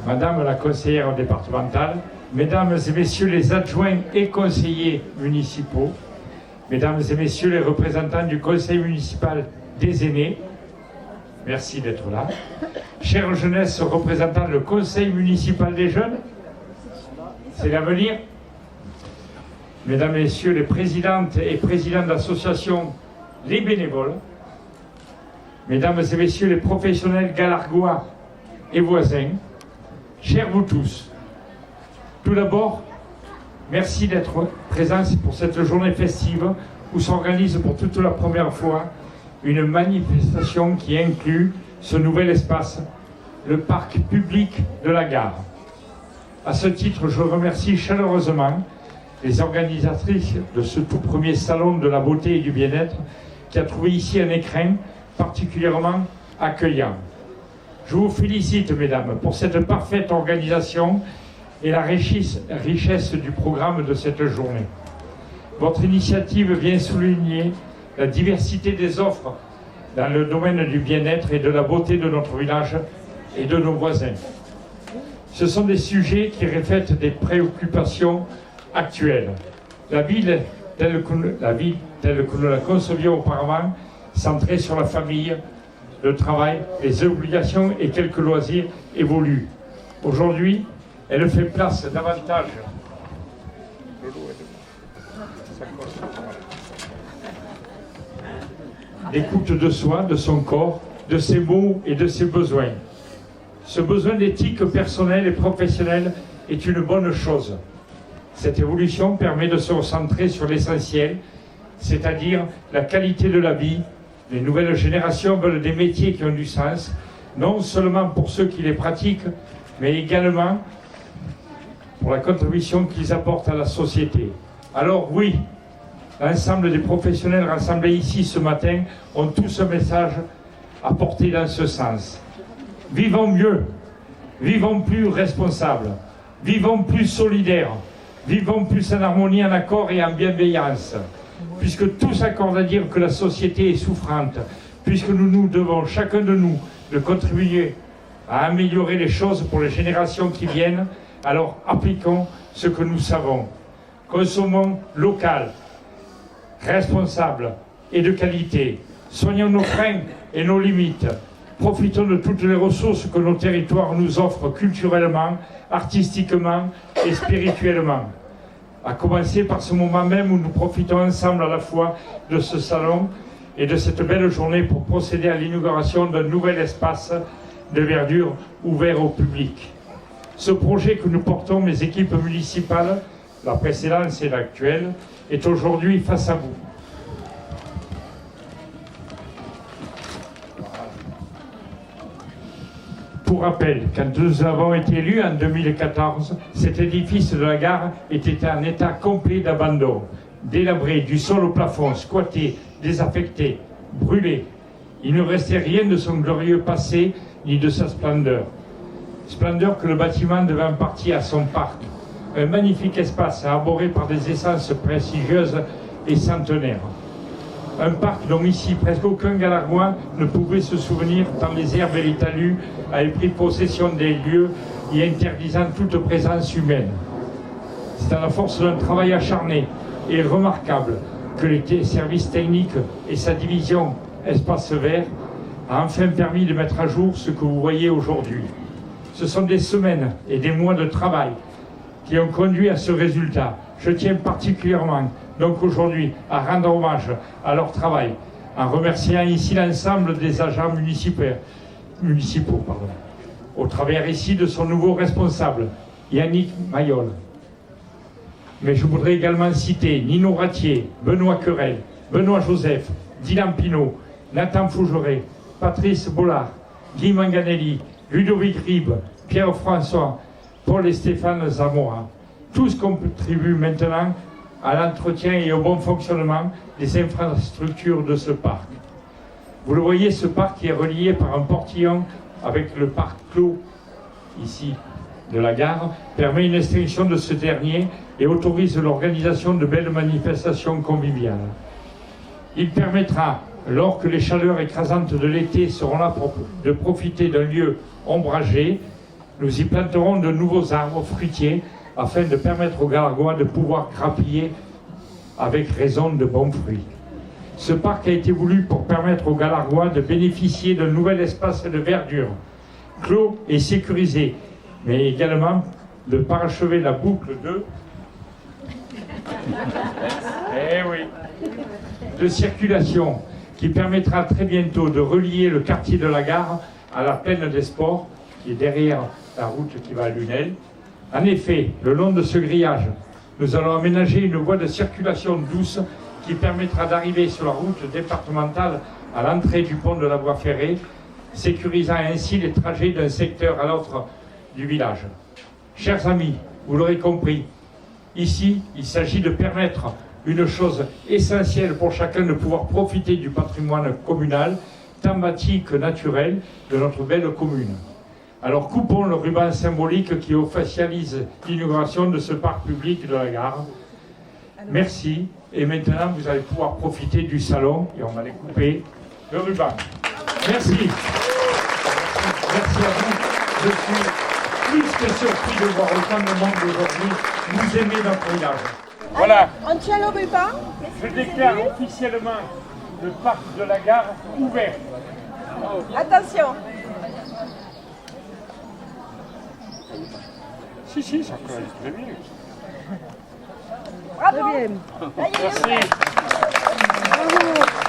Madame la conseillère départementale, Mesdames et Messieurs les adjoints et conseillers municipaux, Mesdames et Messieurs les représentants du Conseil municipal des aînés, merci d'être là. Chère jeunesse représentant le Conseil municipal des jeunes, c'est l'avenir. Mesdames et Messieurs les présidentes et présidents d'associations, les bénévoles, Mesdames et Messieurs les professionnels galargois et voisins, chers vous tous, tout d'abord, merci d'être présents pour cette journée festive où s'organise pour toute la première fois une manifestation qui inclut ce nouvel espace, le parc public de la gare. À ce titre, je remercie chaleureusement les organisatrices de ce tout premier salon de la beauté et du bien-être qui a trouvé ici un écrin particulièrement accueillant. Je vous félicite, mesdames, pour cette parfaite organisation et la richesse du programme de cette journée. Votre initiative vient souligner la diversité des offres dans le domaine du bien-être et de la beauté de notre village et de nos voisins. Ce sont des sujets qui reflètent des préoccupations actuelles. La ville telle que nous la concevions auparavant, centrée sur la famille, le travail, les obligations et quelques loisirs, évolue. Aujourd'hui, elle fait place davantage d'écoute de soi, de son corps, de ses mots et de ses besoins. Ce besoin d'éthique personnelle et professionnelle est une bonne chose. Cette évolution permet de se recentrer sur l'essentiel, c'est-à-dire la qualité de la vie. Les nouvelles générations veulent des métiers qui ont du sens, non seulement pour ceux qui les pratiquent, mais également pour la contribution qu'ils apportent à la société. Alors oui, l'ensemble des professionnels rassemblés ici ce matin ont tous un message à porter dans ce sens. Vivons mieux, vivons plus responsables, vivons plus solidaires, vivons plus en harmonie, en accord et en bienveillance. Puisque tout s'accorde à dire que la société est souffrante, puisque nous devons, chacun de nous, de contribuer à améliorer les choses pour les générations qui viennent, alors appliquons ce que nous savons. Consommons local, responsable et de qualité. Soignons nos freins et nos limites. Profitons de toutes les ressources que nos territoires nous offrent culturellement, artistiquement et spirituellement. À commencer par ce moment même où nous profitons ensemble à la fois de ce salon et de cette belle journée pour procéder à l'inauguration d'un nouvel espace de verdure ouvert au public. Ce projet que nous portons, mes équipes municipales, la précédente et l'actuelle, est aujourd'hui face à vous. Pour rappel, quand nous avons été élus en 2014, cet édifice de la gare était en état complet d'abandon, délabré du sol au plafond, squatté, désaffecté, brûlé. Il ne restait rien de son glorieux passé ni de sa splendeur. Splendeur que le bâtiment devait en partie à son parc. Un magnifique espace arboré par des essences prestigieuses et centenaires. Un parc dont ici presque aucun galargois ne pouvait se souvenir tant les herbes et les talus avaient pris possession des lieux y interdisant toute présence humaine. C'est à la force d'un travail acharné et remarquable que les services techniques et sa division Espace Vert a enfin permis de mettre à jour ce que vous voyez aujourd'hui. Ce sont des semaines et des mois de travail qui ont conduit à ce résultat. Je tiens particulièrement donc aujourd'hui à rendre hommage à leur travail, en remerciant ici l'ensemble des agents municipaux, au travers ici de son nouveau responsable, Yannick Mayol. Mais je voudrais également citer Nino Ratier, Benoît Querel, Benoît Joseph, Dylan Pinault, Nathan Fougeret, Patrice Bollard, Guy Manganelli, Ludovic Ribes, Pierre-François, Paul et Stéphane Zamora. Tous contribuent maintenant à l'entretien et au bon fonctionnement des infrastructures de ce parc. Vous le voyez, ce parc est relié par un portillon avec le parc clos, ici, de la gare, permet une extension de ce dernier et autorise l'organisation de belles manifestations conviviales. Il permettra, lors que les chaleurs écrasantes de l'été seront là de profiter d'un lieu ombragé, Nous y planterons de nouveaux arbres fruitiers afin de permettre aux Galargois de pouvoir grappiller avec raison de bons fruits. Ce parc a été voulu pour permettre aux Galargois de bénéficier d'un nouvel espace de verdure, clos et sécurisé, mais également de parachever la boucle de circulation qui permettra très bientôt de relier le quartier de la gare à la plaine des Sports, qui est derrière la route qui va à Lunel. En effet, le long de ce grillage, nous allons aménager une voie de circulation douce qui permettra d'arriver sur la route départementale à l'entrée du pont de la voie ferrée, sécurisant ainsi les trajets d'un secteur à l'autre du village. Chers amis, vous l'aurez compris, ici, il s'agit de permettre une chose essentielle pour chacun, de pouvoir profiter du patrimoine communal, tant bâti que naturel, de notre belle commune. Alors coupons le ruban symbolique qui officialise l'inauguration de ce parc public de la gare. Merci. Et maintenant, vous allez pouvoir profiter du salon et on va les couper le ruban. Merci. Merci à vous. Je suis plus que surpris de voir autant de monde aujourd'hui. Vous aimez notre village. Voilà. On tient le ruban. Je déclare officiellement le parc de la gare ouvert. Attention. Si, ça colle très bien. Bravo. Merci. Bravo.